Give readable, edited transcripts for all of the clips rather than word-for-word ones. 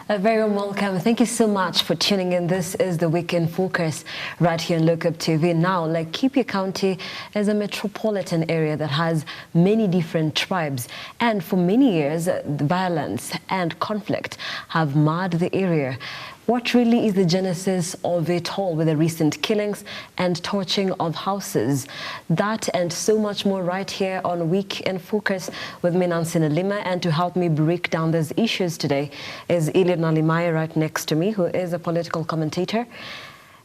A very warm welcome. Thank you so much for tuning in. This is the Week in Focus right here on Look Up TV. Now, Laikipia County is a metropolitan area that has many different tribes. And for many years, violence and conflict have marred the area. What really is the genesis of it all with the recent killings and torching of houses? That and so much more right here on Week in Focus with me, Nancy Nalima. And to help me break down these issues today is Eliud Nalimaya right next to me, who is a political commentator,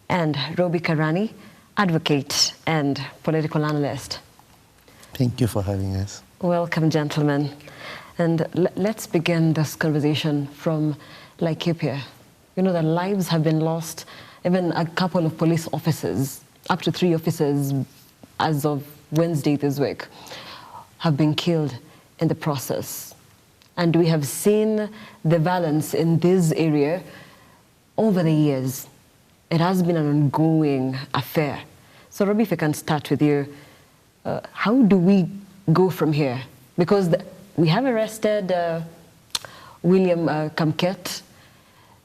and Roby Karani, advocate and political analyst. Thank you for having us. Welcome, gentlemen. And let's begin this conversation from Laikipia. You know, that lives have been lost. Even a couple of police officers, up to 3 officers as of Wednesday this week, have been killed in the process. And we have seen the violence in this area over the years. It has been an ongoing affair. So, Robbie, if I can start with you, how do we go from here? Because we have arrested William Kamket,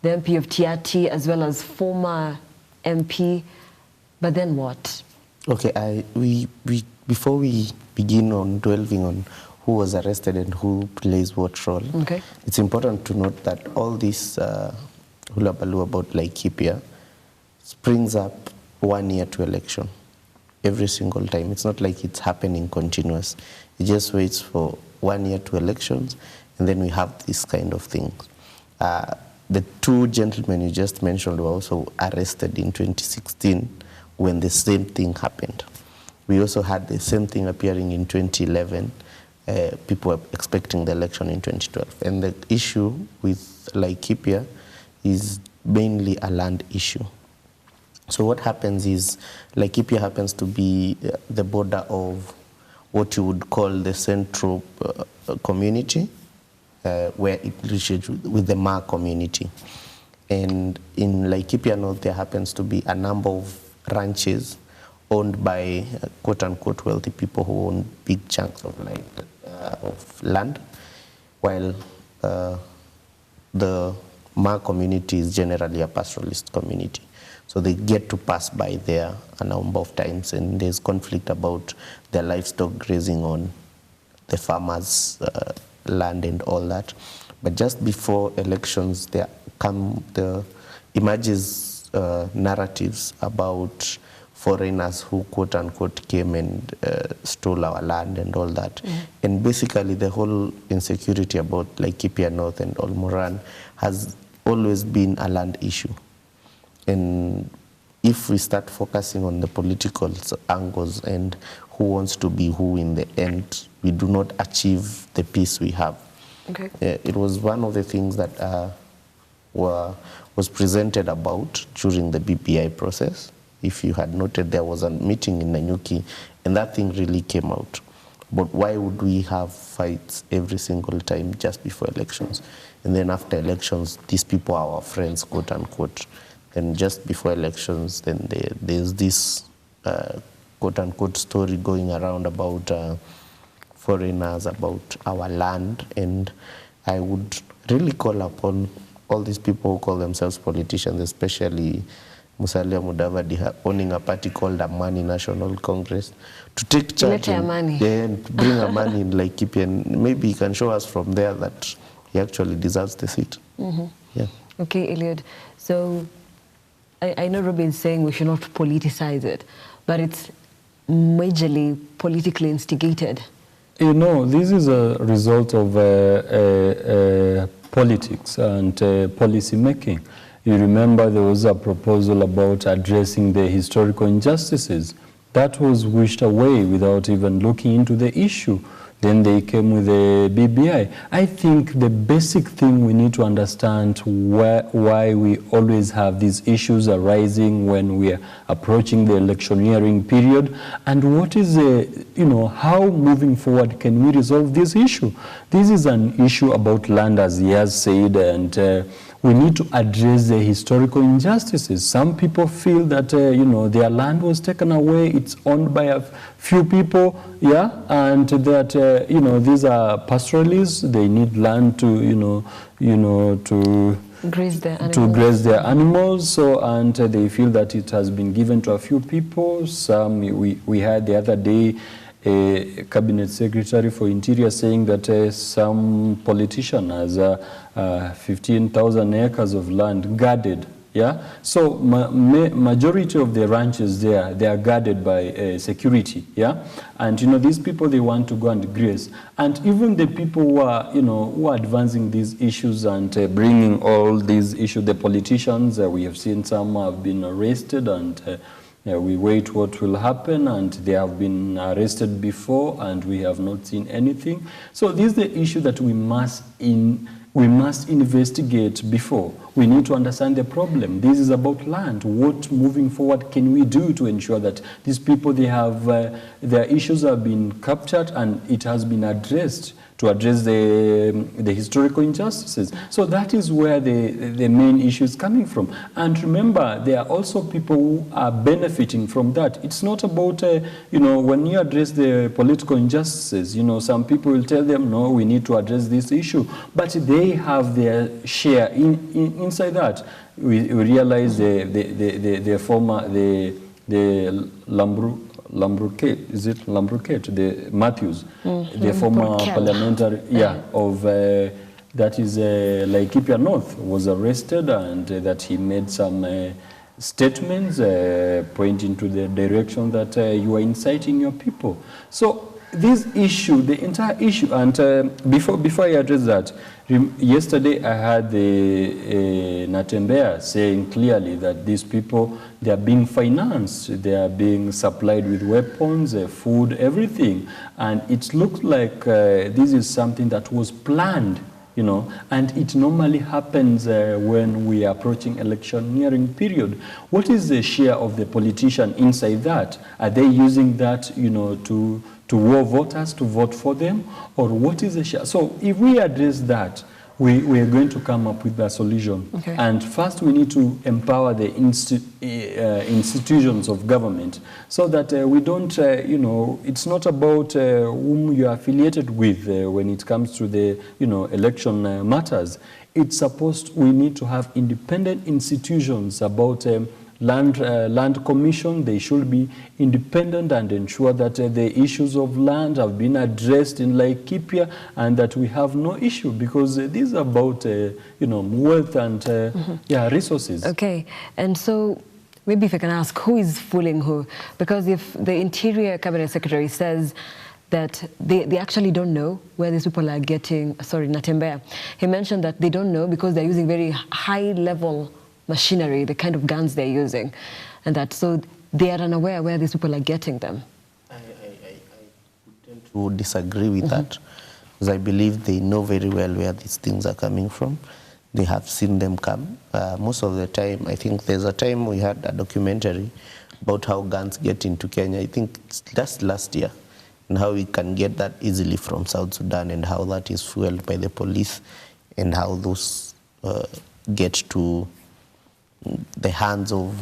the MP of Tiati, as well as former MP, but then what? Okay, before we begin on delving on who was arrested and who plays what role, okay, it's important to note that all this hulabaloo about Laikipia springs up 1 year to election every single time. It's not like it's happening continuous. It just waits for 1 year to elections, and then we have this kind of things. The 2 gentlemen you just mentioned were also arrested in 2016 when the same thing happened. We also had the same thing appearing in 2011. People were expecting the election in 2012. And the issue with Laikipia is mainly a land issue. So what happens is Laikipia happens to be the border of what you would call the central community, where it reaches with the Ma community. And in Laikipia North, there happens to be a number of ranches owned by quote-unquote wealthy people who own big chunks of land, while the Ma community is generally a pastoralist community. So they get to pass by there a number of times, and there's conflict about their livestock grazing on the farmers' land and all that. But just before elections, there emerges narratives about foreigners who quote-unquote came and stole our land and all that. And basically the whole insecurity about Laikipia North and Olmoran has always been a land issue. And if we start focusing on the political angles and who wants to be who in the end, we do not achieve the peace we have. Okay. It was one of the things that was presented about during the BPI process. If you had noted, there was a meeting in Nanyuki, and that thing really came out. But why would we have fights every single time just before elections? And then after elections, these people are our friends, quote unquote. And just before elections, then there's this quote-unquote story going around about foreigners, about our land. And I would really call upon all these people who call themselves politicians, especially Musalia Mudavadi, owning a party called Amani National Congress, to take charge and bring Amani in Laikipia. And maybe he can show us from there that he actually deserves the seat. Yeah. Okay, Eliud. So I know Robin is saying we should not politicize it, but it's majorly politically instigated. You know, this is a result of politics and policy making. You remember there was a proposal about addressing the historical injustices. That was wished away without even looking into the issue. Then they came with the BBI. I think the basic thing we need to understand why we always have these issues arising when we are approaching the electioneering period, and what is how moving forward can we resolve this issue? This is an issue about land, as he has said, and we need to address the historical injustices. Some people feel that, their land was taken away, it's owned by a few people, yeah, and that, these are pastoralists, they need land to, to graze their animals. To graze their animals, so, and they feel that it has been given to a few people. Some, we had the other day a cabinet secretary for interior saying that some politician has 15,000 acres of land guarded. Yeah, so majority of the ranches there, they are guarded by security. Yeah, and these people, they want to go and graze, and even the people who are who are advancing these issues and bringing all these issues, the politicians, we have seen some have been arrested, and we wait what will happen, and they have been arrested before, and we have not seen anything. So this is the issue that we must investigate before. We need to understand the problem. This is about land. What moving forward can we do to ensure that these people, they have their issues have been captured and it has been addressed, to address the historical injustices. So that is where the main issue is coming from. And remember, there are also people who are benefiting from that. It's not about, when you address the political injustices, some people will tell them, no, we need to address this issue. But they have their share inside that. We realize the former, the Lambruquet, is it Lambruquet? The Matthews, the former parliamentary, of that is Laikipia North, was arrested, and that he made some statements pointing to the direction that you are inciting your people. So this issue, the entire issue, and before I address that, yesterday I had the Natembeya saying clearly that these people, they are being financed, they are being supplied with weapons, food, everything, and it looks like this is something that was planned, and it normally happens when we are approaching electioneering period. What is the share of the politician inside that? Are they using that, to war voters to vote for them, or what is the share? So if we address that, we are going to come up with a solution. Okay. And first we need to empower the institutions of government, so that we don't, it's not about whom you are affiliated with when it comes to the, election matters. It's we need to have independent institutions about land commission. They should be independent and ensure that the issues of land have been addressed in Laikipia, and that we have no issue, because this is about wealth and resources. Okay, and so maybe if I can ask, who is fooling who? Because if the Interior Cabinet Secretary says that they actually don't know where these people are getting, Natembeya, he mentioned that they don't know because they're using very high-level machinery, the kind of guns they're using, and that so they are unaware where these people are getting them. I tend to disagree with that, because I believe they know very well where these things are coming from. They have seen them come. Most of the time, I think there's a time we had a documentary about how guns get into Kenya. I think it's just last year, and how we can get that easily from South Sudan, and how that is fueled by the police, and how those get to the hands of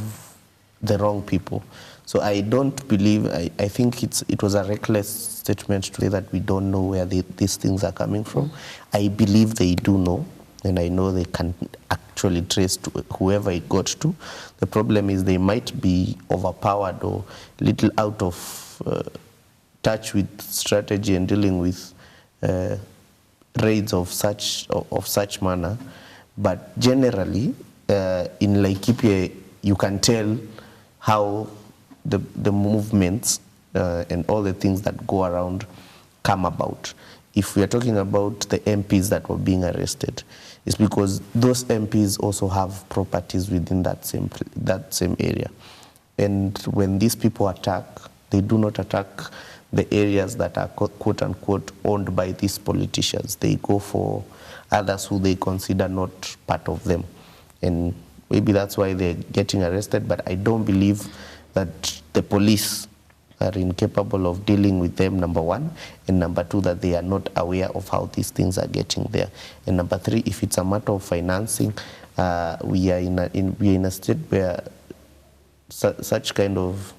the wrong people. So I don't believe, I think it was a reckless statement to say that we don't know where these things are coming from. I believe they do know, and I know they can actually trace to whoever it got to. The problem is they might be overpowered or little out of touch with strategy and dealing with raids of such manner. But generally, in Laikipia, you can tell how the movements and all the things that go around come about. If we are talking about the MPs that were being arrested, it's because those MPs also have properties within that same area. And when these people attack, they do not attack the areas that are quote-unquote owned by these politicians. They go for others who they consider not part of them. And maybe that's why they're getting arrested, but I don't believe that the police are incapable of dealing with them, number one, and number two, that they are not aware of how these things are getting there, and number three, if it's a matter of financing, we are in a state where such kind of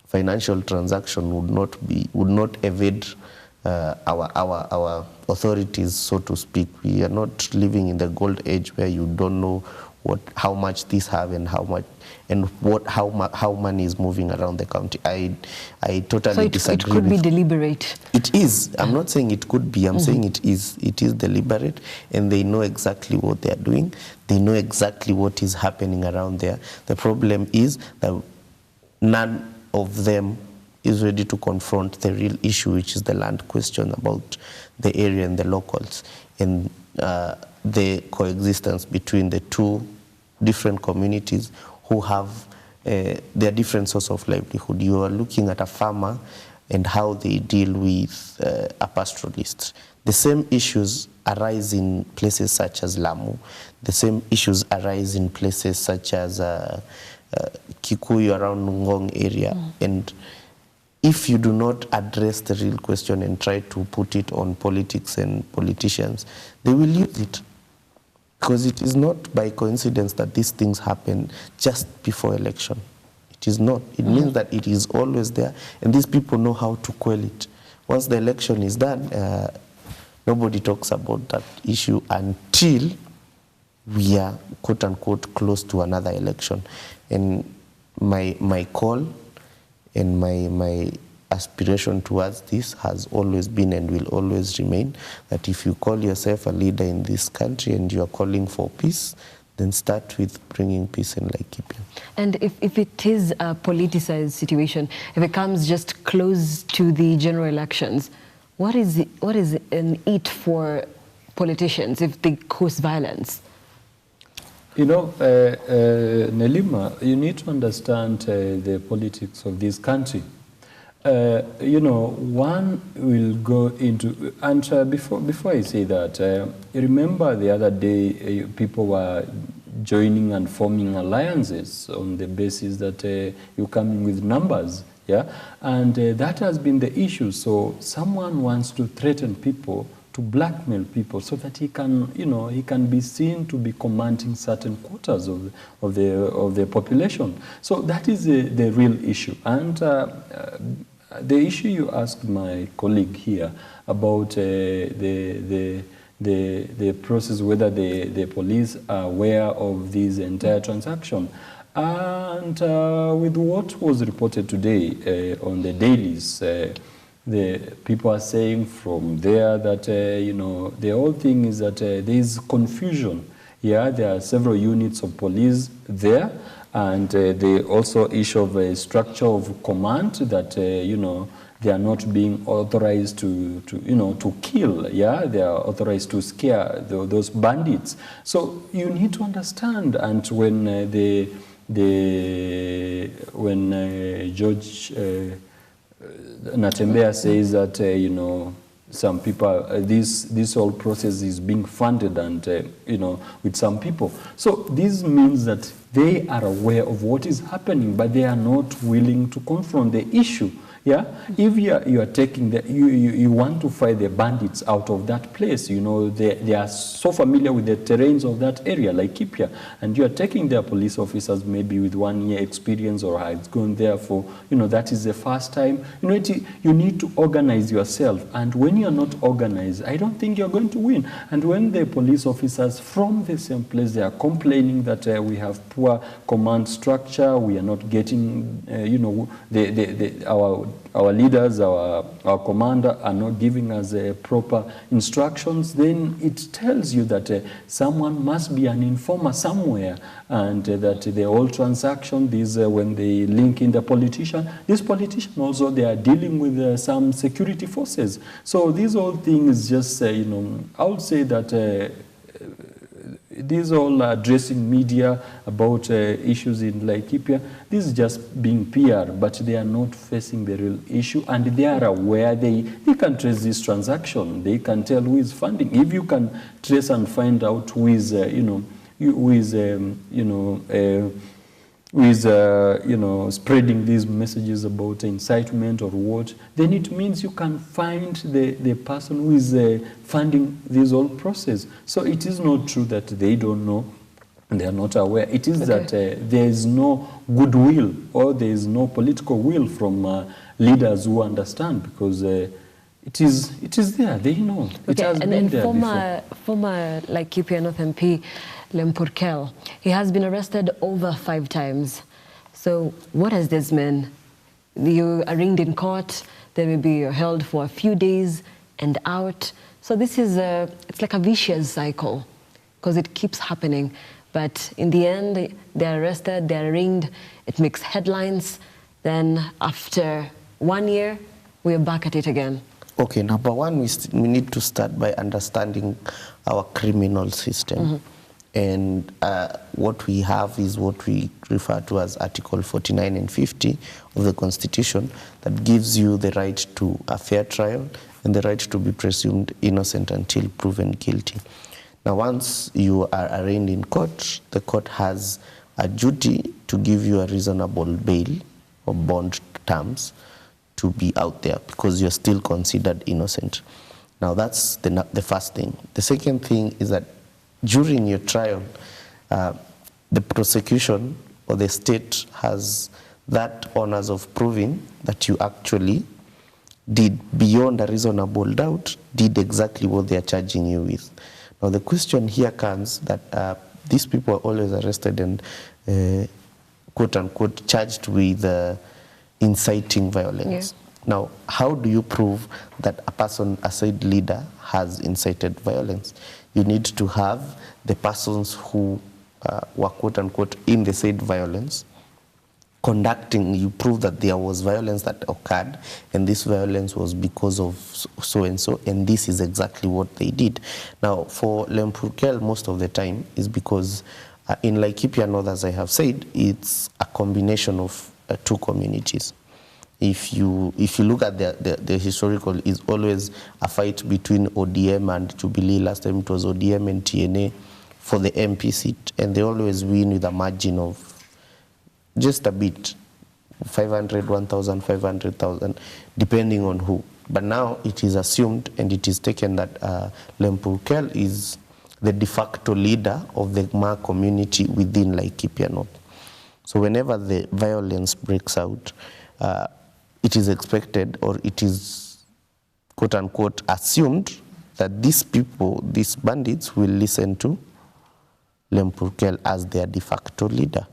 financial transaction would not evade our authorities, so to speak. We are not living in the gold age where you don't know how much these have and how money is moving around the county. I totally disagree. So it could be deliberate. It is. I'm not saying it could be. I'm saying it is. It is deliberate, and they know exactly what they are doing. They know exactly what is happening around there. The problem is that none of them is ready to confront the real issue, which is the land question about the area and the locals, and the coexistence between the two different communities who have their different source of livelihood. You are looking at a farmer and how they deal with a pastoralist. The same issues arise in places such as Lamu. The same issues arise in places such as Kikuyu around Ngong area. And if you do not address the real question and try to put it on politics and politicians, they will use it. Because it is not by coincidence that these things happen just before election. It is not. It means that it is always there, and these people know how to quell it. Once the election is done, nobody talks about that issue until we are, quote unquote, close to another election. And my call and my aspiration towards this has always been and will always remain that if you call yourself a leader in this country and you are calling for peace, then start with bringing peace in Laikipia. And if it is a politicized situation, if it comes just close to the general elections, what is in it for politicians if they cause violence? You know, Nelima, you need to understand the politics of this country. You know, one will go into, and before I say that, you remember the other day people were joining and forming alliances on the basis that you come in with numbers, yeah, and that has been the issue. So someone wants to threaten people, to blackmail people, so that he can, you know, he can be seen to be commanding certain quotas of the population. So that is the real issue. And the issue you asked my colleague here about the process, whether the police are aware of this entire transaction, and with what was reported today on the dailies, the people are saying from there that you know, the whole thing is that there is confusion. Yeah, there are several units of police there. And they also issue of a structure of command that, you know, they are not being authorized to you know, to kill. Yeah, they are authorized to scare those bandits. So you need to understand. And when when George Natembea says that, you know, some people, this whole process is being funded and, you know, with some people. So this means that they are aware of what is happening, but they are not willing to confront the issue. Yeah, if you are taking you want to fight the bandits out of that place, you know, they are so familiar with the terrains of that area, like Laikipia, and you are taking their police officers maybe with 1 year experience or has gone there for, you know, that is the first time. You know, you need to organize yourself, and when you are not organized, I don't think you are going to win. And when the police officers from the same place, they are complaining that we have poor command structure, we are not getting, you know, our leaders, our commander are not giving us proper instructions, then it tells you that someone must be an informer somewhere, and that the whole transaction, when they link in the politician, this politician also, they are dealing with some security forces. So these all things just, you know, I would say that these all addressing media about issues in Laikipia, this is just being PR, but they are not facing the real issue, and they are aware. They can trace this transaction. They can tell who is funding. If you can trace and find out who is, you know, who is, you know, who is, you know, spreading these messages about incitement or what, then it means you can find the person who is funding this whole process. So it is not true that they don't know and they are not aware. It is that there is no goodwill or there is no political will from leaders who understand, because it is there, they know. It has been there former Laikipia North MP, Lempurkel, he has been arrested over 5 times. So what does this mean? You are arraigned in court, then maybe you're held for a few days and out. So this is it's like a vicious cycle, because it keeps happening. But in the end, they're arrested, they're arraigned, it makes headlines. Then after 1 year, we're back at it again. Okay, number one, we need to start by understanding our criminal system. Mm-hmm. And what we have is what we refer to as Article 49 and 50 of the Constitution, that gives you the right to a fair trial and the right to be presumed innocent until proven guilty. Now, once you are arraigned in court, the court has a duty to give you a reasonable bail or bond terms to be out there, because you're still considered innocent. Now, that's the first thing. The second thing is that during your trial, the prosecution or the state has that honors of proving that you actually did, beyond a reasonable doubt, did exactly what they are charging you with. Now, the question here comes that these people are always arrested and quote-unquote charged with inciting violence. Yeah. Now, how do you prove that a person, a said leader, has incited violence? You need to have the persons who were quote-unquote in the said violence conducting. You prove that there was violence that occurred, and this violence was because of so-and-so, and this is exactly what they did. Now, for Lempurkel, most of the time is because in Laikipia North, as I have said, it's a combination of 2 communities. If you look at the historical, is always a fight between ODM and Jubilee. Last time it was ODM and TNA for the MP seat, and they always win with a margin of just a bit, 500, 1,000, 500,000, depending on who. But now it is assumed and it is taken that Lempurkel is the de facto leader of the Ma community within Laikipia North. So whenever the violence breaks out, it is expected, or it is quote-unquote assumed, that these people, these bandits, will listen to Lempurkel as their de facto leader.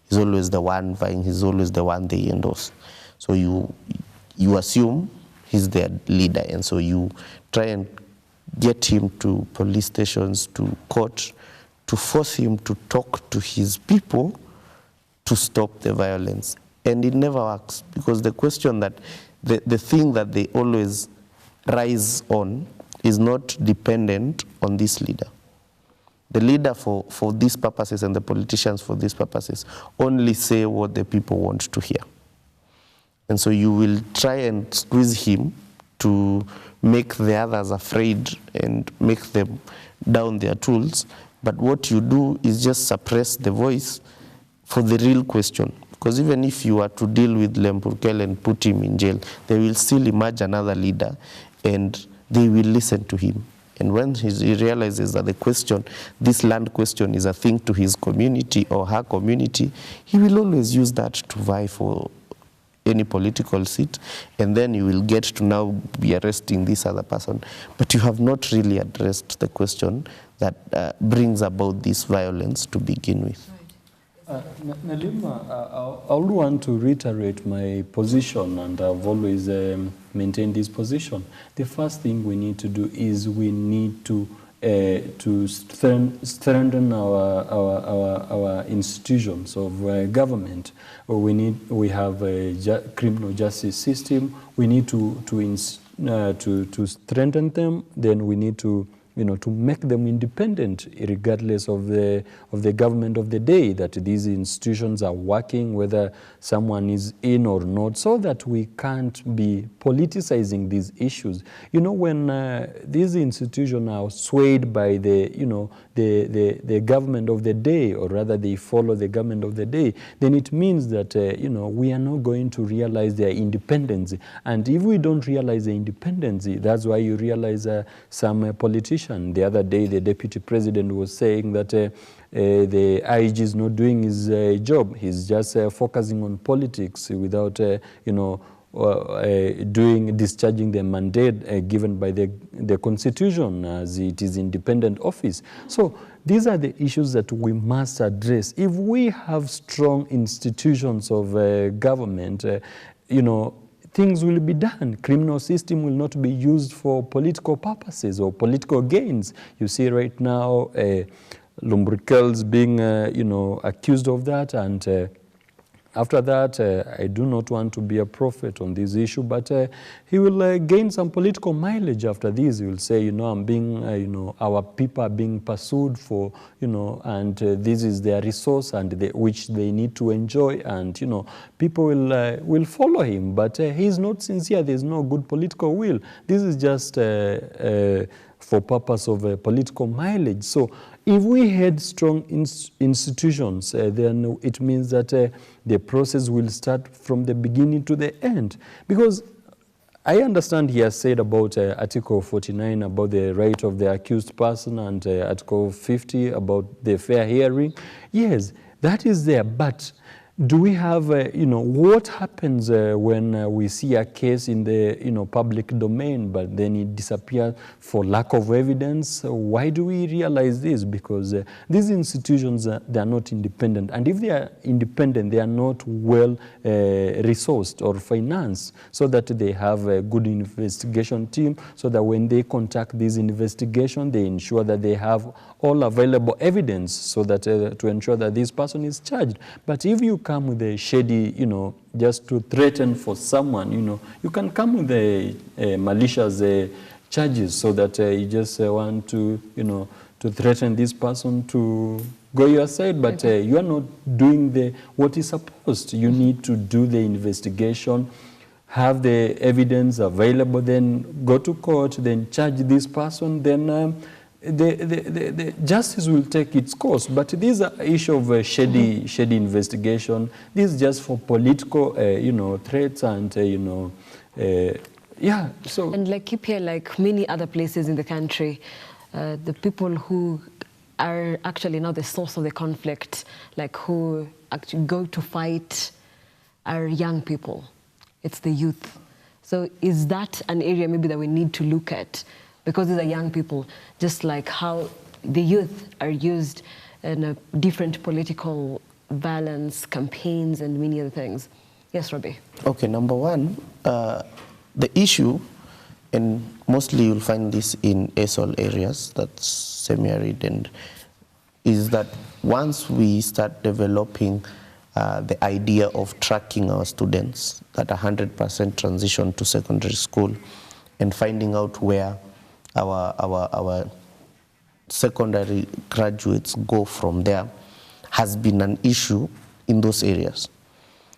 He's always the one vying, he's always the one they endorse. So you assume he's their leader, and so you try and get him to police stations, to court, to force him to talk to his people to stop the violence. And it never works, because the question that, the thing that they always rise on is not dependent on this leader. The leader for these purposes and the politicians for these purposes only say what the people want to hear. And so you will try and squeeze him to make the others afraid and make them down their tools. But what you do is just suppress the voice for the real question. Because even if you are to deal with Lempurkel and put him in jail, they will still emerge another leader and they will listen to him. And when he realizes that the question, this land question, is a thing to his community or her community, he will always use that to vie for any political seat, and then you will get to now be arresting this other person. But you have not really addressed the question that brings about this violence to begin with. Nalima, I would want to reiterate my position, and I've always maintained this position. The first thing we need to do is we need to strengthen our institutions of government. We have a criminal justice system. We need to strengthen them. Then we need to to make them independent regardless of the government of the day, that these institutions are working, whether someone is in or not, so that we can't be politicizing these issues. When these institutions are swayed by the government of the day, or rather they follow the government of the day, then it means that, we are not going to realize their independence. And if we don't realize the independence, that's why you realize some politician. The other day, the deputy president was saying that the IG is not doing his job. He's just focusing on politics without, discharging the mandate given by the Constitution, as it is independent office. So these are the issues that we must address. If we have strong institutions of government, things will be done. Criminal system will not be used for political purposes or political gains. You see right now, Lumbricals being, accused of that, and after that, I do not want to be a prophet on this issue, but he will gain some political mileage after this. He will say, I'm being, our people are being pursued for, and this is their resource and which they need to enjoy, and, people will follow him. But he's not sincere. There's no good political will. This is just for purpose of political mileage. So if we had strong institutions, then it means that the process will start from the beginning to the end. Because I understand he has said about Article 49 about the right of the accused person, and Article 50 about the fair hearing. Yes, that is there, but do we have, what happens when we see a case in the, public domain, but then it disappears for lack of evidence? Why do we realize this? Because these institutions, they are not independent. And if they are independent, they are not well resourced or financed, so that they have a good investigation team, so that when they conduct this investigation, they ensure that they have all available evidence, so that to ensure that this person is charged. But if you come with a shady, just to threaten for someone, you can come with a malicious charges, so that you just want to, to threaten this person to go your side, but you are not doing what is supposed. You need to do the investigation, have the evidence available, then go to court, then charge this person, then the justice will take its course. But this issue of shady investigation, this is just for political, threats and, yeah. So. And Laikipia, like many other places in the country, the people who are actually now the source of the conflict, like who actually go to fight, are young people. It's the youth. So is that an area maybe that we need to look at? Because these are young people, just like how the youth are used in a different political violence, campaigns, and many other things. Yes, Robbie? Okay, number one, the issue, and mostly you'll find this in ASOL areas, that's semi-arid, and is that once we start developing the idea of tracking our students that 100% transition to secondary school, and finding out where our secondary graduates go from there, has been an issue in those areas,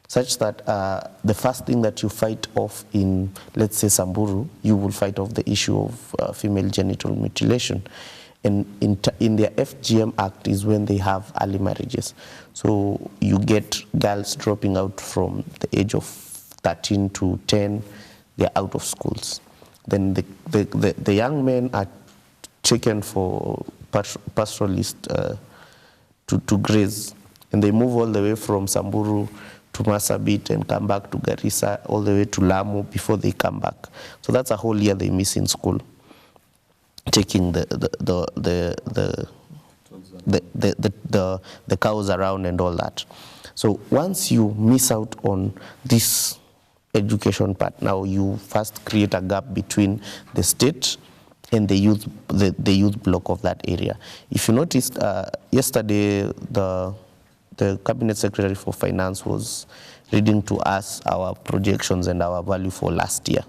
such that the first thing that you fight off in, let's say, Samburu, you will fight off the issue of female genital mutilation. And in their FGM Act is when they have early marriages. So you get girls dropping out from the age of 13 to 10, they're out of schools. Then the young men are taken for pastoralist to graze, and they move all the way from Samburu to Marsabit and come back to Garissa, all the way to Lamu before they come back. So that's a whole year they miss in school, taking the cows around and all that. So once you miss out on this education part, now you first create a gap between the state and the youth block of that area. If you noticed, yesterday the Cabinet Secretary for Finance was reading to us our projections and our value for last year.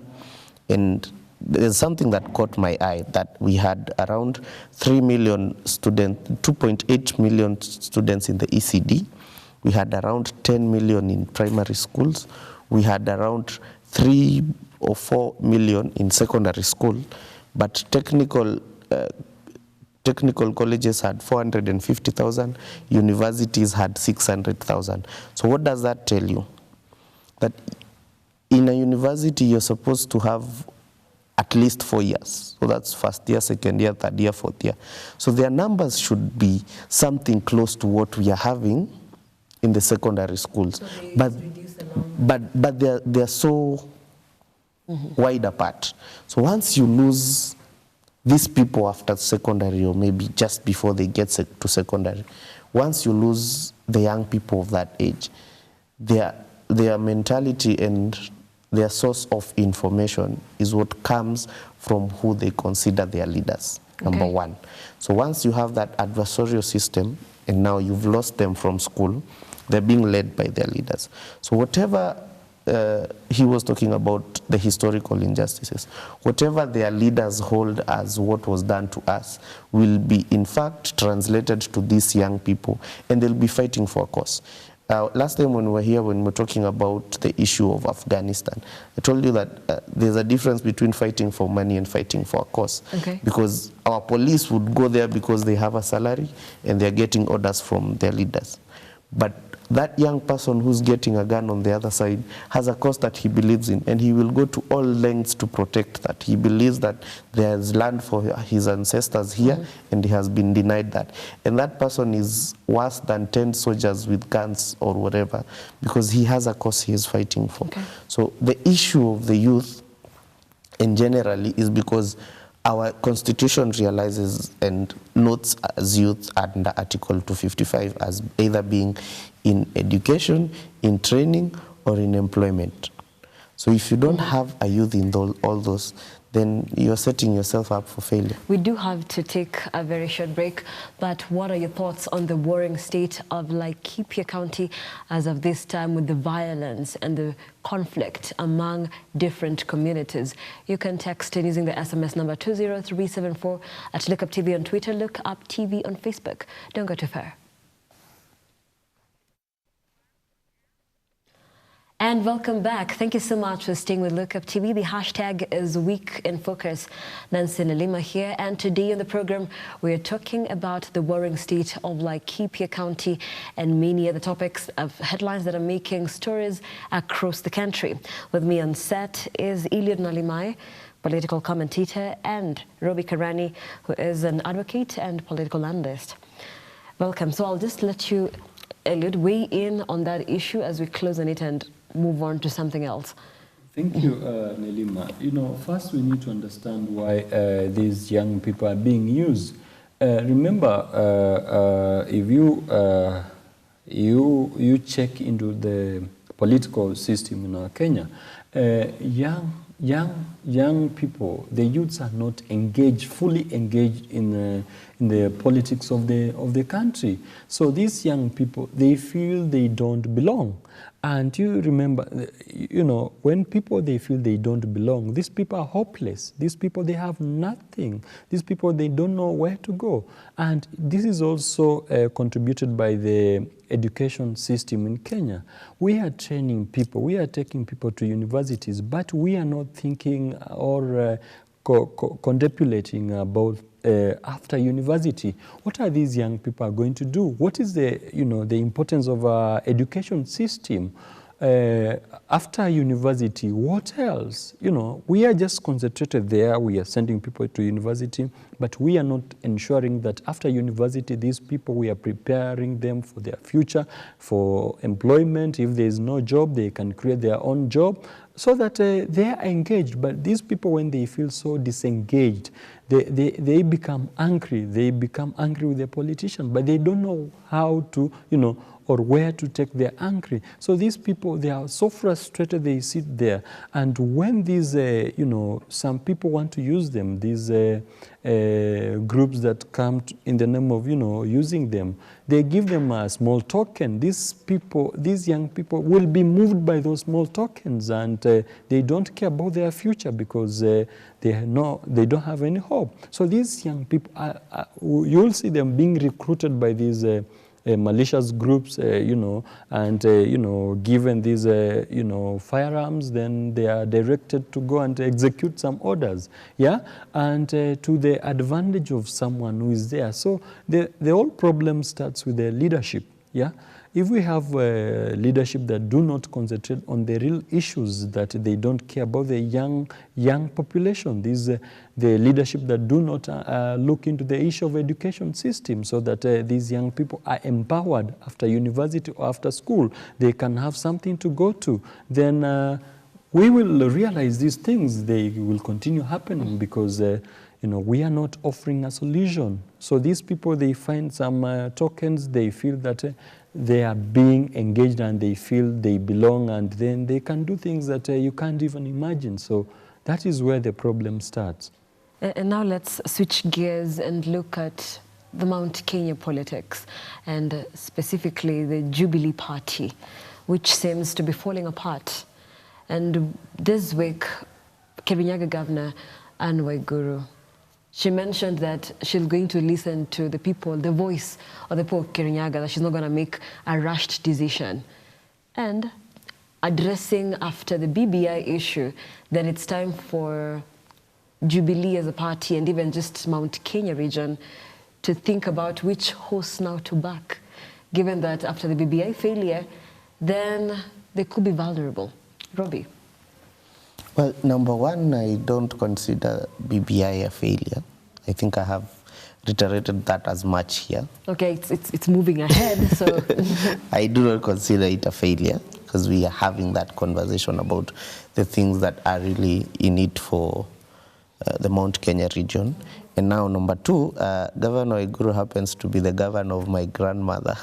And there's something that caught my eye, that we had around 3 million students, 2.8 million students in the ECD. We had around 10 million in primary schools. We had around 3 or 4 million in secondary school, but technical colleges had 450,000, universities had 600,000. So what does that tell you? That in a university, you're supposed to have at least 4 years. So that's first year, second year, third year, fourth year. So their numbers should be something close to what we are having in the secondary schools. So but they're so wide apart. So once you lose these people after secondary, or maybe just before they get to secondary, once you lose the young people of that age, their mentality and their source of information is what comes from who they consider their leaders, number one. So once you have that adversarial system, and now you've lost them from school, they're being led by their leaders. So whatever he was talking about, the historical injustices, whatever their leaders hold as what was done to us will be in fact translated to these young people, and they'll be fighting for a cause. Last time when we were here, when we were talking about the issue of Afghanistan, I told you that there's a difference between fighting for money and fighting for a cause. Because our police would go there because they have a salary and they're getting orders from their leaders. But that young person who's getting a gun on the other side has a cause that he believes in, and he will go to all lengths to protect that. He believes that there's land for his ancestors here, and he has been denied that. And that person is worse than 10 soldiers with guns or whatever, because he has a cause he is fighting for. So the issue of the youth, and generally, is because our constitution realizes and notes as youth under Article 255 as either being in education, in training, or in employment. So if you don't have a youth in all those, then you're setting yourself up for failure. We do have to take a very short break, but what are your thoughts on the worrying state of Laikipia County as of this time, with the violence and the conflict among different communities? You can text in using the SMS number 20374 at Look Up TV on Twitter, Look Up TV on Facebook. Don't go too far. And welcome back. Thank you so much for staying with Look Up TV. The hashtag is Week in Focus. Nancy Nalima here, and today on the program we are talking about the worrying state of Laikipia County and many other topics of headlines that are making stories across the country. With me on set is Eliud Nalimai, political commentator, and Robi Karani, who is an advocate and political analyst. Welcome. So I'll just let you, Eliud, weigh in on that issue as we close on it and move on to something else. Thank you, Nelima. You know, first we need to understand why these young people are being used. Remember, if you check into the political system in our Kenya, young people, the youths are not engaged, fully engaged in the politics of the country. So these young people, they feel they don't belong. And you remember, you know, when people, they feel they don't belong, these people are hopeless. These people, they have nothing. These people, they don't know where to go. And this is also contributed by the education system in Kenya. We are training people, we are taking people to universities, but we are not thinking or contemplating about after university, what are these young people going to do? What is the importance of our education system? After university, what else? You know, we are just concentrated there. We are sending people to university, but we are not ensuring that after university, these people, we are preparing them for their future, for employment. If there is no job, they can create their own job, so that they are engaged. But these people, when they feel so disengaged, they become angry. They become angry with the politician, but they don't know how to, or where to take their anger. So these people, they are so frustrated, they sit there. And when these, some people want to use them, these groups that come in the name of, using them, they give them a small token. These people, these young people will be moved by those small tokens, and they don't care about their future because they don't have any hope. So these young people, you'll see them being recruited by these malicious groups, and given these, firearms, then they are directed to go and execute some orders, and to the advantage of someone who is there. So the whole problem starts with the leadership, If we have leadership that do not concentrate on the real issues, that they don't care about the young population, the leadership that do not look into the issue of education system, so that these young people are empowered after university or after school, they can have something to go to, then we will realize these things, they will continue happening because we are not offering a solution. So these people, they find some tokens, they feel that they are being engaged and they feel they belong, and then they can do things that you can't even imagine. So that is where the problem starts. And now let's switch gears and look at the Mount Kenya politics, and specifically the Jubilee Party, which seems to be falling apart. And this week, Kirinyaga Governor Anne Waiguru, she mentioned that she's going to listen to the people, the voice of the people of Kirinyaga, that she's not going to make a rushed decision. And addressing after the BBI issue, then it's time for Jubilee as a party and even just Mount Kenya region to think about which horse now to back, given that after the BBI failure, then they could be vulnerable. Robbie? Well, number one, I don't consider BBI a failure. I think I have reiterated that as much here. Okay, it's moving ahead, so... I do not consider it a failure, because we are having that conversation about the things that are really in it for the Mount Kenya region. And now, number two, Governor Waiguru happens to be the governor of my grandmother.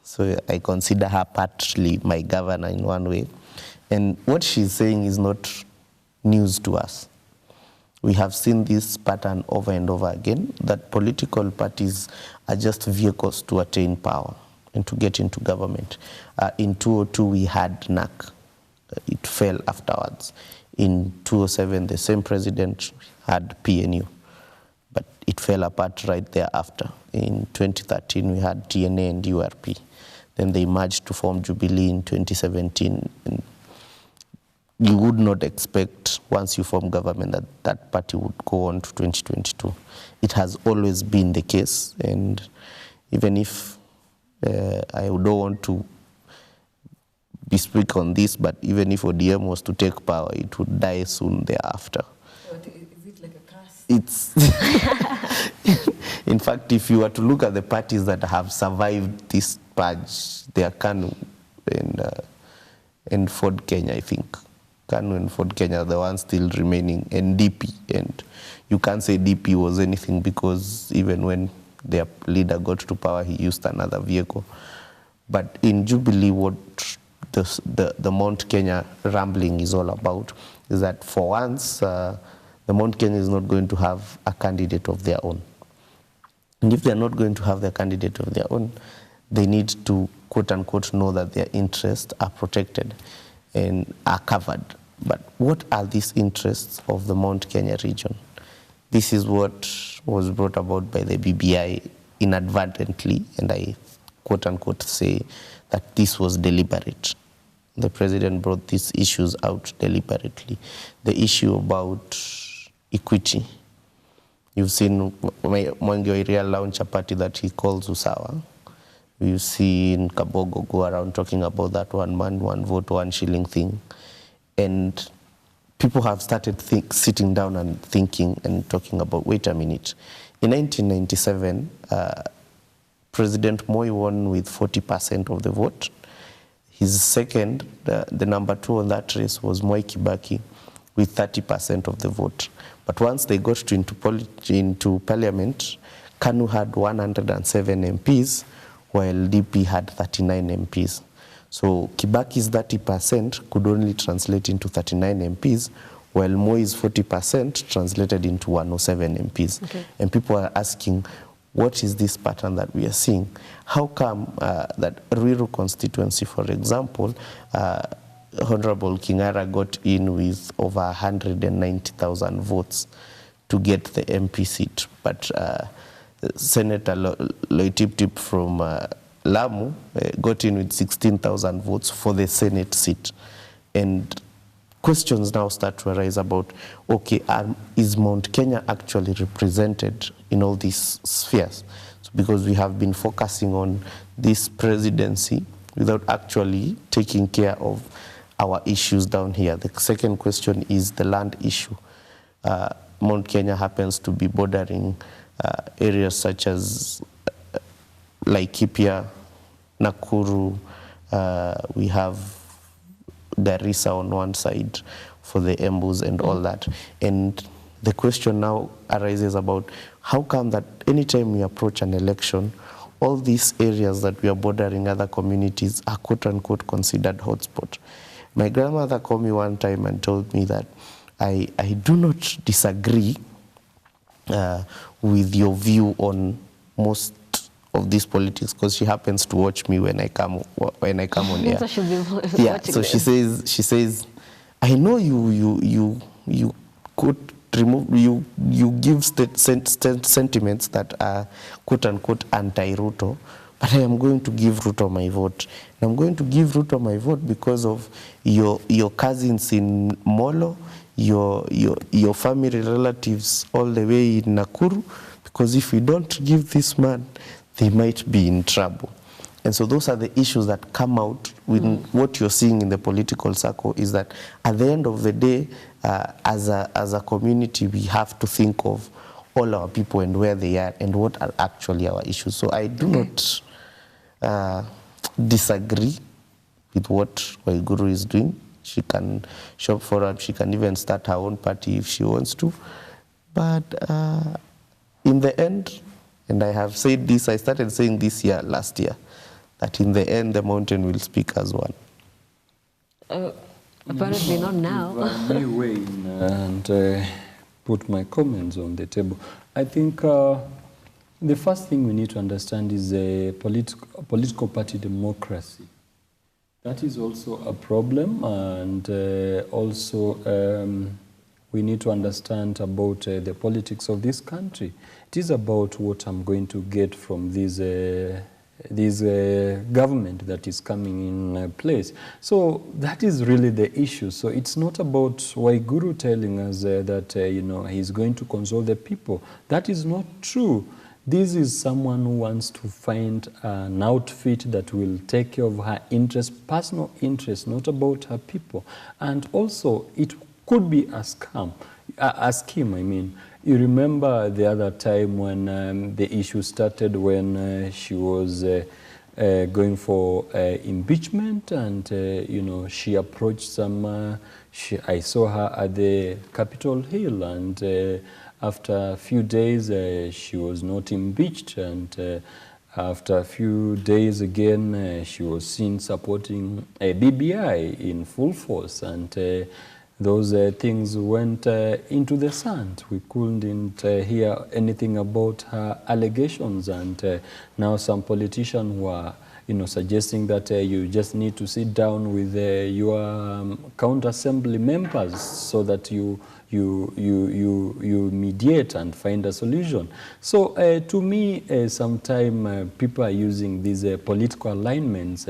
So I consider her partly my governor in one way. And what she's saying is not news to us. We have seen this pattern over and over again, that political parties are just vehicles to attain power and to get into government. In 2002, we had NAC. It fell afterwards. In 2007, the same president had PNU, but it fell apart right thereafter. In 2013, we had TNA and URP. Then they merged to form Jubilee in 2017. And you would not expect, once you form government, that that party would go on to 2022. It has always been the case, and even if I don't want to speak on this, but even if ODM was to take power, it would die soon thereafter. What, is it like a curse? It's in fact, if you were to look at the parties that have survived this purge, they are KANU and Ford Kenya, I think. KANU and Ford Kenya are the ones still remaining, and DP. And you can't say DP was anything, because even when their leader got to power, he used another vehicle. But in Jubilee, what the Mount Kenya rambling is all about is that for once, the Mount Kenya is not going to have a candidate of their own. And if they're not going to have their candidate of their own, they need to, quote unquote, know that their interests are protected and are covered. But what are these interests of the Mount Kenya region? This is what was brought about by the BBI inadvertently, and I, quote unquote, say that this was deliberate. The president brought these issues out deliberately. The issue about equity. You've seen Mwangi Wairia launch a party that he calls Usawa. We've seen Kabogo go around talking about that 1 man, 1 vote, 1 shilling thing. And people have started sitting down and thinking and talking about, wait a minute. In 1997, President Moi won with 40% of the vote. His second, the number 2 on that race, was Moi Kibaki with 30% of the vote. But once they got into parliament, KANU had 107 MPs, while DP had 39 MPs. So Kibaki's 30% could only translate into 39 MPs, while Moi's 40% translated into 107 MPs. Okay. And people are asking, what is this pattern that we are seeing? How come that Ruiru constituency, for example, Honorable Kingara got in with over 190,000 votes to get the MP seat, but Senator Loitiptip from Lamu got in with 16,000 votes for the Senate seat. And questions now start to arise about, okay, is Mount Kenya actually represented in all these spheres? So because we have been focusing on this presidency without actually taking care of our issues down here. The second question is the land issue. Mount Kenya happens to be bordering areas such as Laikipia, Nakuru, we have Garissa on one side for the Embus and all that. And the question now arises about how come that anytime we approach an election, all these areas that we are bordering other communities are quote-unquote considered hotspot. My grandmother called me one time and told me that I do not disagree with your view on most of these politics, because she happens to watch me when I come on air. Yeah, so she says, I know you could remove, you give sentiments that are quote unquote anti-Ruto, but I am going to give Ruto my vote. And I'm going to give Ruto my vote because of your cousins in Molo, your family relatives all the way in Nakuru, because if we don't give this man, they might be in trouble. And so those are the issues that come out with what you're seeing in the political circle, is that at the end of the day, as a community, we have to think of all our people and where they are and what are actually our issues. So I do not disagree with what Waiguru is doing. She can shop for her, she can even start her own party if she wants to. But in the end, and I have said this, I started saying this last year, that in the end, the mountain will speak as one. Apparently not now. I may weigh in and put my comments on the table. I think the first thing we need to understand is political party democracy. That is also a problem, and also we need to understand about the politics of this country. It is about what I'm going to get from this government that is coming in place. So that is really the issue. So it's not about Waiguru telling us that you know, he's going to console the people. That is not true. This is someone who wants to find an outfit that will take care of her interests, personal interests, not about her people. And also, it could be a scheme, I mean. You remember the other time when the issue started, when she was going for impeachment, and you know, she approached some. I saw her at the Capitol Hill, and after a few days, she was not impeached, and after a few days again, she was seen supporting BBI in full force, and those things went into the sand. We couldn't hear anything about her allegations, and now some politicians were, you know, suggesting that you just need to sit down with your counter assembly members so that you mediate and find a solution. So to me, sometimes people are using these political alignments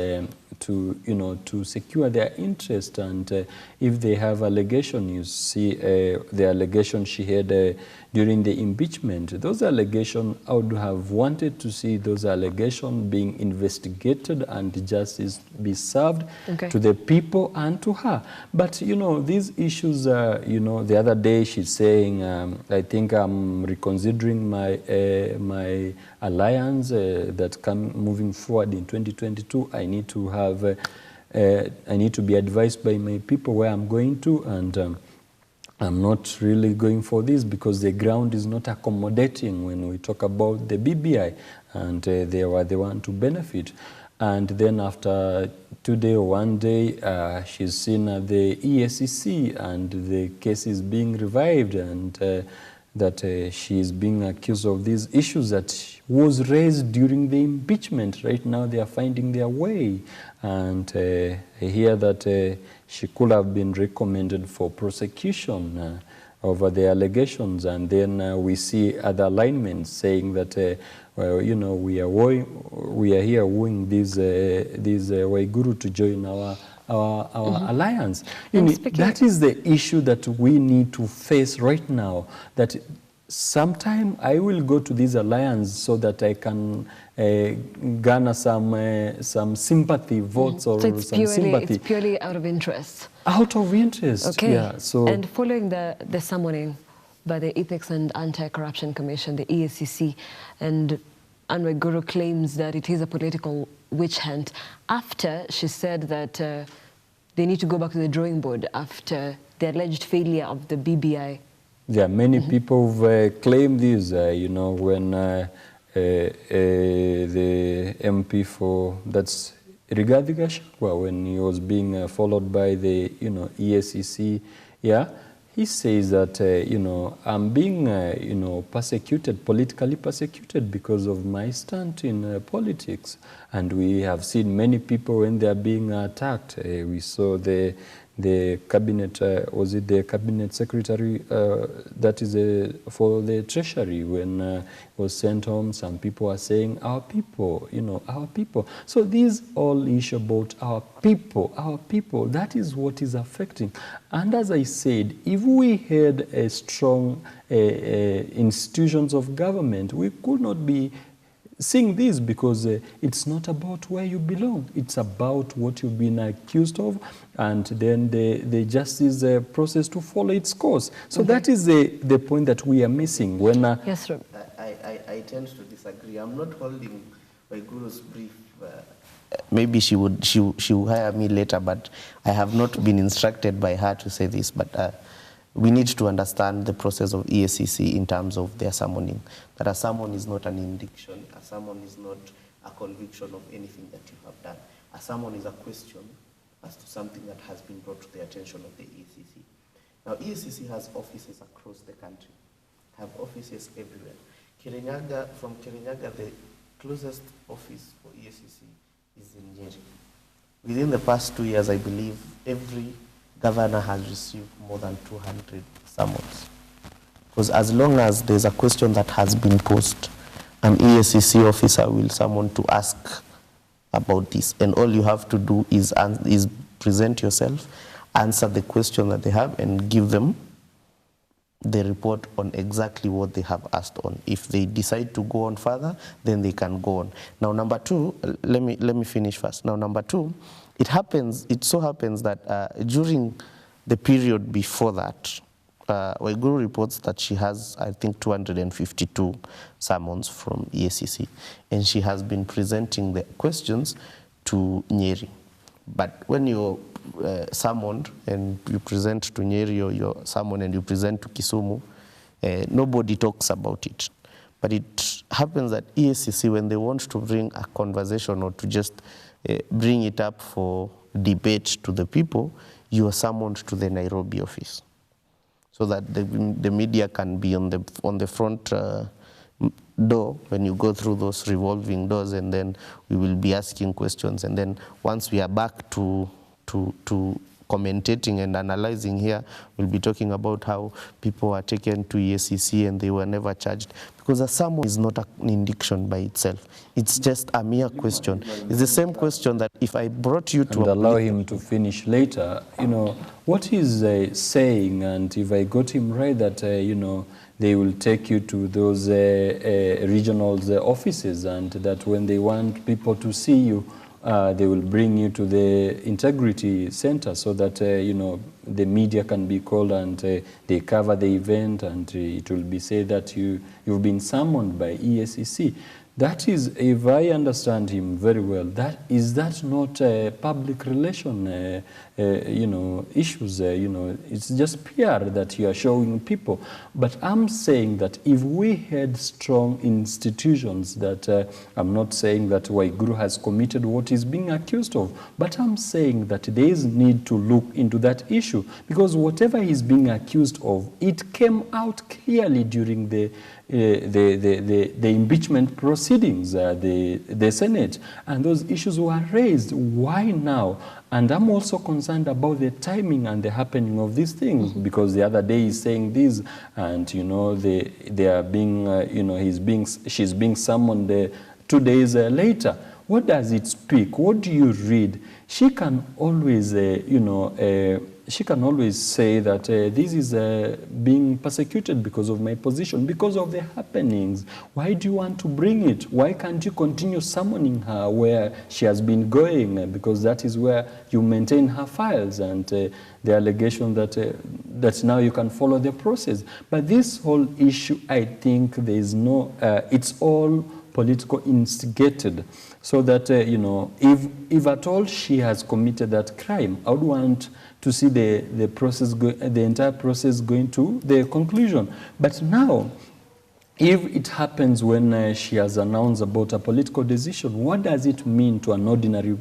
to, you know, to secure their interest, and if they have allegation, you see the allegation she had during the impeachment, those allegations, I would have wanted to see those allegations being investigated and justice be served to the people and to her. But, you know, these issues, you know, the other day she's saying, I think I'm reconsidering my my alliance that moving forward in 2022. I need to have, I need to be advised by my people where I'm going to, and I'm not really going for this because the ground is not accommodating when we talk about the BBI. and they were the one to benefit. And then after 2 days or 1 day, she's seen at the EACC, and the case is being revived, and that she is being accused of these issues that was raised during the impeachment. Right now they are finding their way, and I hear that she could have been recommended for prosecution over the allegations, and then we see other alignments saying that well, you know, we are here wooing these Waiguru to join our alliance. You know, that is the issue that we need to face right now, that sometime I will go to this alliance so that I can garner some sympathy votes or so some sympathy. It's purely out of interest. Out of interest, okay. Yeah. So, and following the summoning by the Ethics and Anti-Corruption Commission, the EACC, and Anne Waiguru claims that it is a political witch hunt after she said that they need to go back to the drawing board after the alleged failure of the BBI. Yeah, many people have claimed this, you know, when the MP for, that's Rigathi Gachagua, when he was being followed by the, you know, EACC, yeah, he says that, you know, I'm being, you know, persecuted, politically persecuted because of my stunt in politics. And we have seen many people when they are being attacked. We saw the cabinet, was it the cabinet secretary that is for the treasury, when was sent home, some people are saying our people, you know, our people. So these all issue about our people, that is what is affecting. And as I said, if we had a strong institutions of government, we could not be seeing this, because it's not about where you belong. It's about what you've been accused of, and then the justice process to follow its course. So that is the point that we are missing. When yes, sir. I tend to disagree. I'm not holding Waiguru's brief. Maybe she will hire me later, but I have not been instructed by her to say this. But we need to understand the process of EACC in terms of their summoning. That a summon is not an indiction, a summon is not a conviction of anything that you have done. A summon is a question as to something that has been brought to the attention of the EACC. Now, EACC has offices across the country, have offices everywhere. From Kirinyaga, the closest office for EACC is in Nyeri. Within the past 2 years, I believe every governor has received more than 200 summons. Because as long as there's a question that has been posed, an EACC officer will summon to ask about this. And all you have to do is present yourself, answer the question that they have, and give them the report on exactly what they have asked on. If they decide to go on further, then they can go on. Now, number two, let me finish first. Now, number two, it so happens that during the period before that, Waiguru reports that she has, I think, 252 summons from EACC, and she has been presenting the questions to Nyeri. But when you're summoned and you present to Nyeri, or you're summoned and you present to Kisumu, nobody talks about it. But it happens that EACC, when they want to bring a conversation or to just bring it up for debate to the people, you are summoned to the Nairobi office, so that the media can be on the front door when you go through those revolving doors, and then we will be asking questions. And then once we are back to commentating and analyzing here, we'll be talking about how people were taken to EACC and they were never charged. Because a summon is not an indiction by itself. It's just a mere question. It's the same question that if I brought you to... And allow him to finish later, you know, what he's saying, and if I got him right, that, you know, they will take you to those regional offices, and that when they want people to see you, they will bring you to the integrity center, so that, you know, the media can be called and they cover the event, and it will be said that you've been summoned by EACC. That is, if I understand him very well, is that not a public relation, issues? It's just PR that you are showing people. But I'm saying that if we had strong institutions, that I'm not saying that Waiguru has committed what he's being accused of, but I'm saying that there is need to look into that issue, because whatever he's being accused of, it came out clearly during the impeachment proceedings, the Senate, and those issues were raised. Why now? And I'm also concerned about the timing and the happening of these things, because the other day he's saying this, and they are being, she's being summoned 2 days later. What does it speak? What do you read? She can always, she can always say that this is being persecuted because of my position, because of the happenings. Why do you want to bring it? Why can't you continue summoning her where she has been going? Because that is where you maintain her files, and the allegation that now you can follow the process. But this whole issue, I think there is no, it's all political instigated. So that, if at all she has committed that crime, I would want to see the process, the entire process going to the conclusion. But now, if it happens when she has announced about a political decision, what does it mean to an ordinary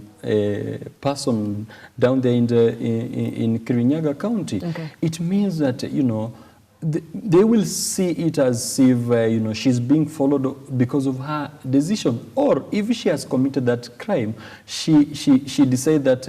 person down there in Kirinyaga County? Okay. It means that, they will see it as if, she's being followed because of her decision. Or if she has committed that crime, she decided that,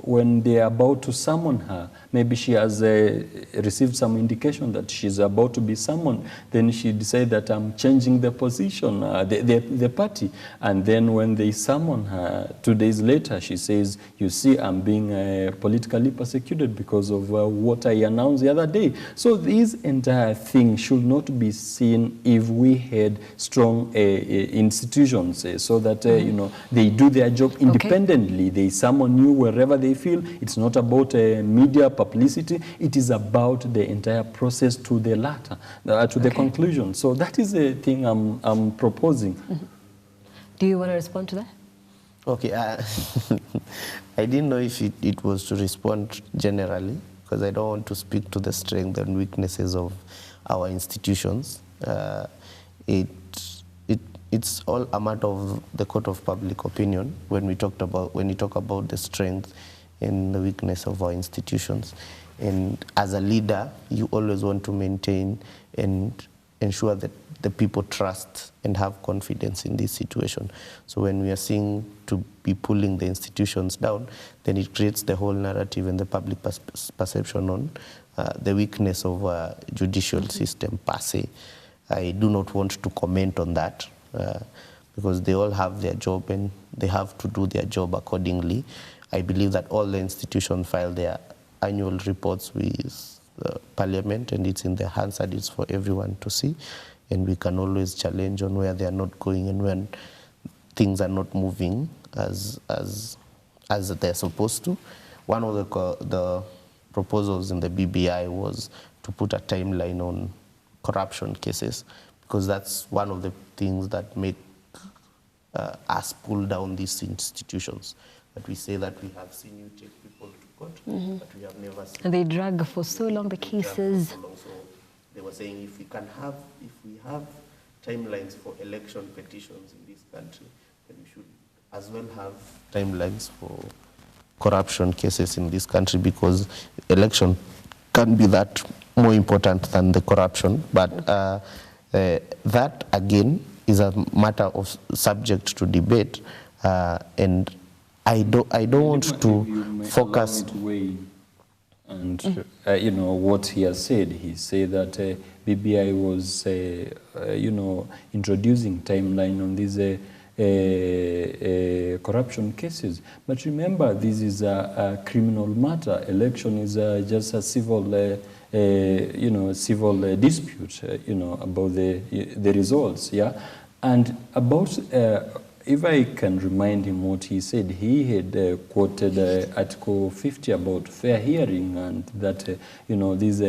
when they are about to summon her, maybe she has received some indication that she's about to be summoned, then she decided that I'm changing the position, the party. And then when they summon her 2 days later, she says, you see, I'm being politically persecuted because of what I announced the other day. So this entire thing should not be seen if we had strong institutions, so that, they do their job independently. Okay. They summon you wherever they feel. It's not about media publicity. It is about the entire process to the latter, to the conclusion. So that is the thing I'm proposing. Mm-hmm. Do you want to respond to that? Okay. I didn't know if it was to respond generally, because I don't want to speak to the strengths and weaknesses of our institutions. It's all a matter of the court of public opinion when you talk about the strength and the weakness of our institutions. And as a leader, you always want to maintain and ensure that the people trust and have confidence in this situation. So when we are seeing to be pulling the institutions down, then it creates the whole narrative and the public perception on the weakness of a judicial system per se. I do not want to comment on that because they all have their job and they have to do their job accordingly. I believe that all the institutions file their annual reports with Parliament, and it's in their hands and it's for everyone to see. And we can always challenge on where they are not going and when things are not moving as they're supposed to. One of the proposals in the BBI was to put a timeline on corruption cases, because that's one of the things that make us pull down these institutions. That we say that we have seen you take people to court, but we have never seen. And they drag for so long the cases. So they were saying if we have timelines for election petitions in this country, then we should as well have timelines for corruption cases in this country, because election can be that more important than the corruption. But that again is a matter of subject to debate, and I don't want to focus. And what he has said. He said that BBI was, introducing timeline on these corruption cases. But remember, this is a criminal matter. Election is just a civil, civil dispute, about the results. Yeah, and about. If I can remind him what he said, he had quoted Article 50 about fair hearing, and that, these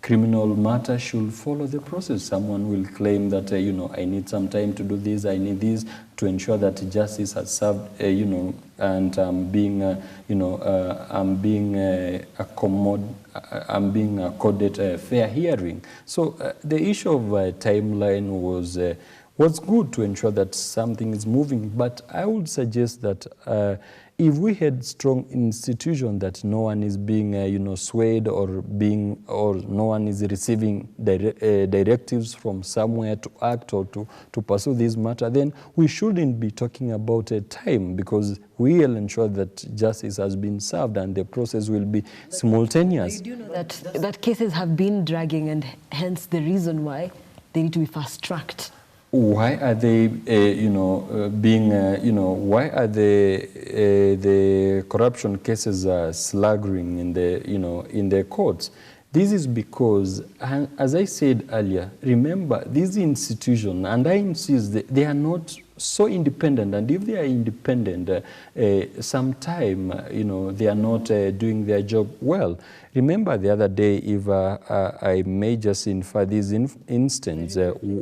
criminal matter should follow the process. Someone will claim that, I need some time to do this, I need this, to ensure that justice has served, and I'm being accorded a fair hearing. So the issue of timeline was good to ensure that something is moving, but I would suggest that if we had strong institutions that no one is being, swayed or no one is receiving directives from somewhere to act or to pursue this matter, then we shouldn't be talking about a time, because we will ensure that justice has been served and the process will be simultaneous. You do know that cases have been dragging, and hence the reason why they need to be fast-tracked. Why are they, why are the corruption cases sluggering in the courts? This is because, as I said earlier, remember, these institutions, and I insist, they are not so independent, and if they are independent, sometime, they are not doing their job well. Remember the other day, if I may just infer this instance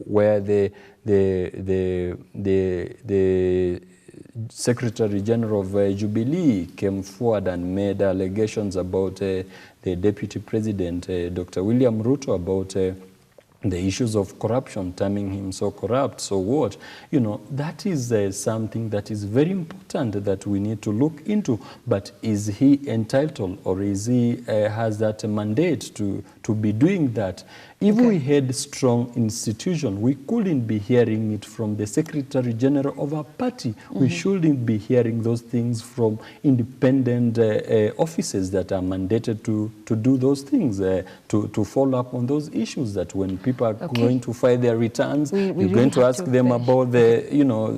where the Secretary General of Jubilee came forward and made allegations about the Deputy President, Dr. William Ruto, about the issues of corruption, terming him so corrupt, so what? That is something that is very important that we need to look into. But is he entitled, or is he has that mandate to be doing that? If we had strong institution, we couldn't be hearing it from the Secretary General of our party. We shouldn't be hearing those things from independent offices that are mandated to do those things, to follow up on those issues, that when people are going to file their returns, you're really going to ask them about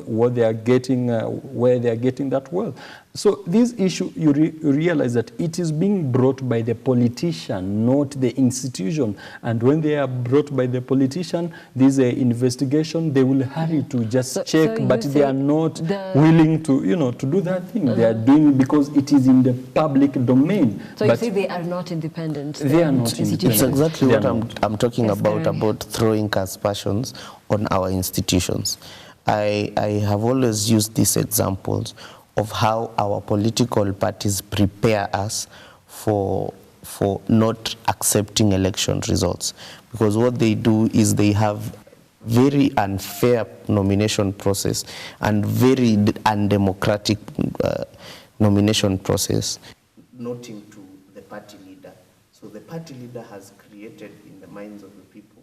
what they are getting, where they are getting that wealth. So this issue, you realize that it is being brought by the politician, not the institution. And when they are brought by the politician, this investigation, they will hurry to just check, but they are not willing to, to do that thing. They are doing it because it is in the public domain. So you say they are not independent? They are not independent. It's exactly what I'm talking about throwing aspersions on our institutions. I have always used these examples of how our political parties prepare us for not accepting election results. Because what they do is they have very unfair nomination process and very undemocratic nomination process, noting to the party leader. So the party leader has created in the minds of the people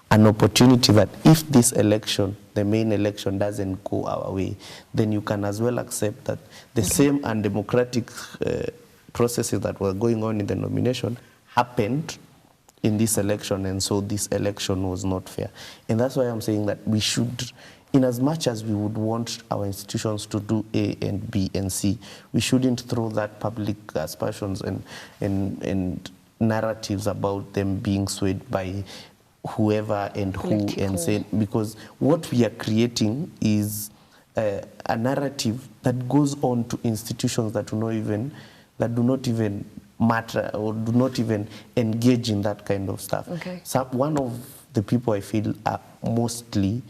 an opportunity that if this election, the main election, doesn't go our way, then you can as well accept that the same undemocratic processes that were going on in the nomination happened in this election, and so this election was not fair. And that's why I'm saying that we should, in as much as we would want our institutions to do A and B and C, we shouldn't throw that public aspersions and narratives about them being swayed by whoever and who and say, because what we are creating is a narrative that goes on to institutions that do not even matter or do not even engage in that kind of stuff. So one of the people I feel are mostly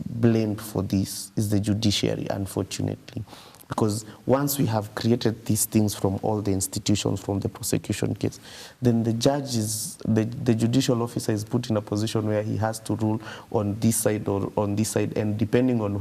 blamed for this is the judiciary, unfortunately. Because once we have created these things from all the institutions, from the prosecution case, then the judge is, the judicial officer is put in a position where he has to rule on this side or on this side, and depending on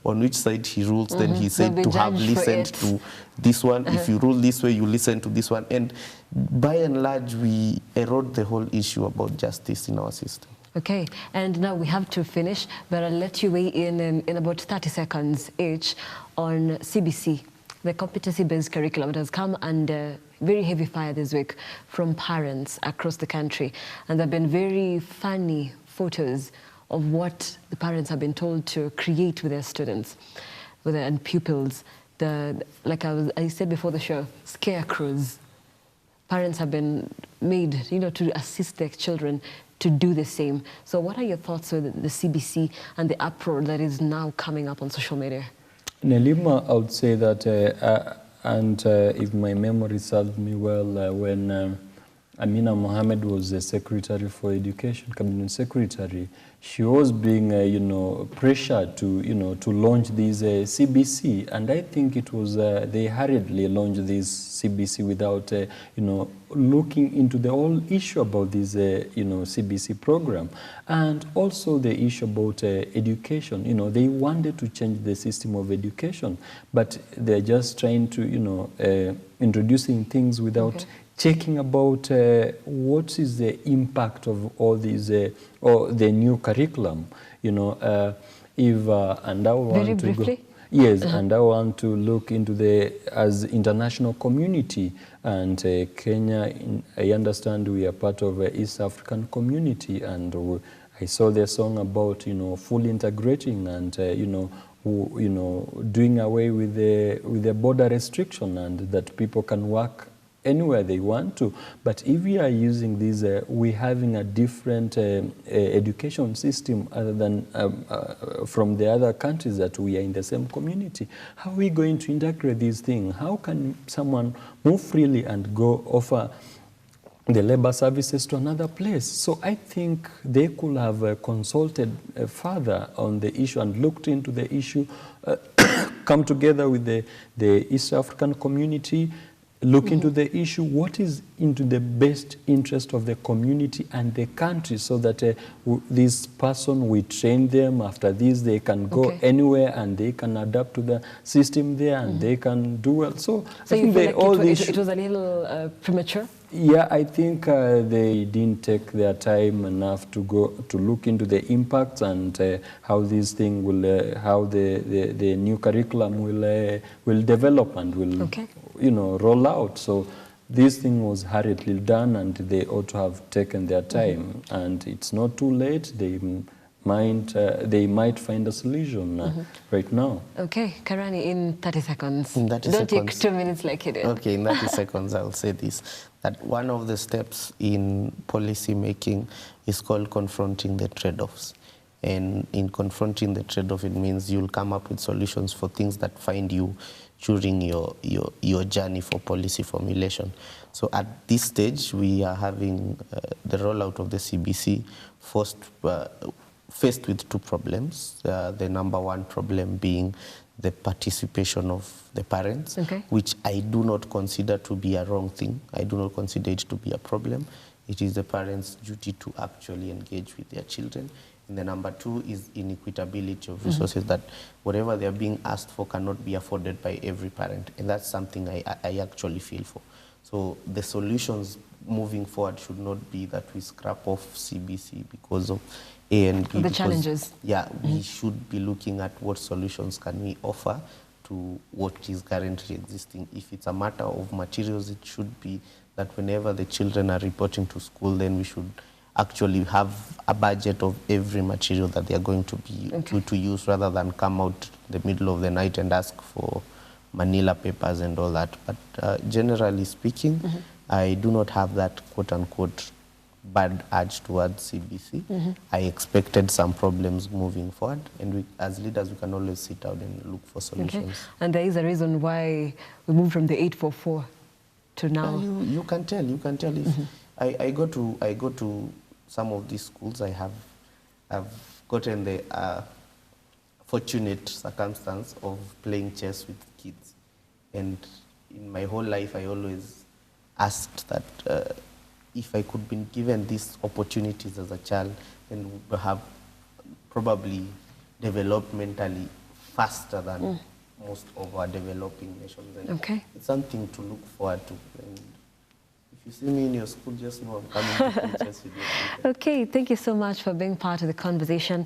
on which side he rules, then he said to have listened to this one. If you rule this way, you listen to this one. And by and large, we erode the whole issue about justice in our system. Okay, and now we have to finish, but I'll let you weigh in about 30 seconds each on CBC, the competency-based curriculum. It has come under very heavy fire this week from parents across the country, and there have been very funny photos of what the parents have been told to create with their students and pupils. Like I said before the show, scarecrows. Parents have been made, to assist their children to do the same. So what are your thoughts on the CBC and the uproar that is now coming up on social media? Nelima, I would say that, if my memory serves me well, when Amina Mohammed was the Secretary for Education, Cabinet Secretary. She was being, pressured to, to launch this CBC, and I think it was they hurriedly launched this CBC without, looking into the whole issue about this, CBC program, and also the issue about education. They wanted to change the system of education, but they're just trying to, introducing things without checking about what is the impact of all these, or the new curriculum, if, and I want to go. Yes, and I want to look into as international community, and Kenya, I understand we are part of East African community, and I saw the song about, fully integrating and, doing away with the border restriction, and that people can work anywhere they want to. But if we are using this, we're having a different education system other than from the other countries that we are in the same community. How are we going to integrate these things? How can someone move freely and go offer the labor services to another place? So I think they could have consulted further on the issue and looked into the issue, come together with the East African community, look into the issue, what is into the best interest of the community and the country, so that this person, we train them, after this they can go anywhere and they can adapt to the system there and they can do well. So I think you feel like it was a little premature? Yeah, I think they didn't take their time enough to go to look into the impacts and how this thing will, how the new curriculum will develop and will, roll out. So this thing was hurriedly done, and they ought to have taken their time. And it's not too late. They might find a solution right now. Okay, Karani, in 30 seconds. In 30 Don't seconds. take 2 minutes like you did. Okay, in 30 seconds, I'll say this, that one of the steps in policy making is called confronting the trade-offs. And in confronting the trade-off, it means you'll come up with solutions for things that find you during your journey for policy formulation. So at this stage, we are having the rollout of the CBC faced with two problems. The number one problem being the participation of the parents, which I do not consider to be a wrong thing. I do not consider it to be a problem. It is the parents' duty to actually engage with their children. And the number two is inequitability of resources, that whatever they are being asked for cannot be afforded by every parent. And that's something I actually feel for. So the solutions moving forward should not be that we scrap off CBC because of A and B. The challenges. Yeah, we should be looking at what solutions can we offer to what is currently existing. If it's a matter of materials, it should be that whenever the children are reporting to school, then we should actually have a budget of every material that they are going to be to use, rather than come out the middle of the night and ask for manila papers and all that. But generally speaking, I do not have that quote-unquote bad urge towards CBC. I expected some problems moving forward, and we, as leaders, we can always sit down and look for solutions. And there is a reason why we moved from the 844 to now. You can tell. If I go to some of these schools, I've gotten the fortunate circumstance of playing chess with kids, and in my whole life I always asked that if I could be given these opportunities as a child, then we have probably developmentally faster than most of our developing nations. And it's something to look forward to. And if you see me in your school, just know I'm coming to play chess with you. Okay, thank you so much for being part of the conversation.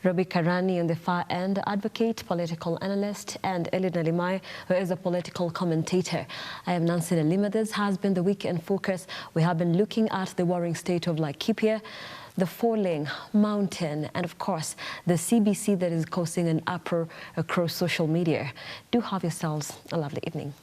Robbie Karani on the far end, advocate, political analyst, and Elena Limai, who is a political commentator. I am Nancy Nalima. This has been the Week in Focus. We have been looking at the worrying state of Laikipia, the falling mountain, and of course, the CBC that is causing an uproar across social media. Do have yourselves a lovely evening.